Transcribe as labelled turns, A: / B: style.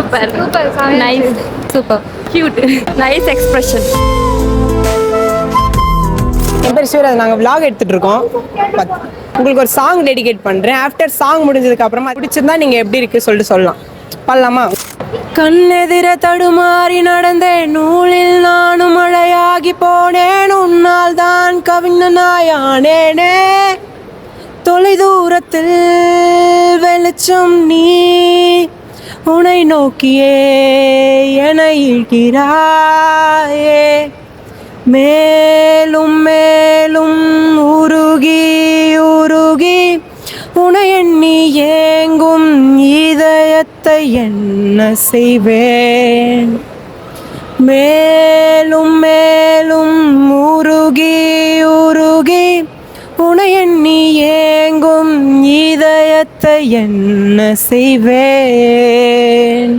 A: Super super nice super cute nice expression.
B: என் பேர் சிவராஜ். நாங்கள் vlog எடுத்துகிட்டு இருக்கோம். உங்களுக்கு ஒரு சாங் டெடிகேட் பண்ணுறேன். ஆஃப்டர் சாங் முடிஞ்சதுக்கு அப்புறமா பிடிச்சிருந்தா நீங்கள் எப்படி இருக்கு சொல்லிட்டு சொல்லலாம். பண்ணலாமா? கண்ணெதிர தடுமாறி நடந்தேன், நூலில் நானும் மழையாகி போனேன், உன்னால் தான் கவிஞனாயானேனே, தொலை தூரத்தில் வெளிச்சம் நீ, உன்னை நோக்கியே என இழ்கிறாயே, மேலும் மேலும் உருகி உருகி உன்னை எண்ணி ஏங்கும் இதயத்தை என்ன செய்வேன், மேலும் மேலும் உருகி உருகி உன்னை எண்ணி ஏங்கும் இதயத்தை என்ன செய்வேன்.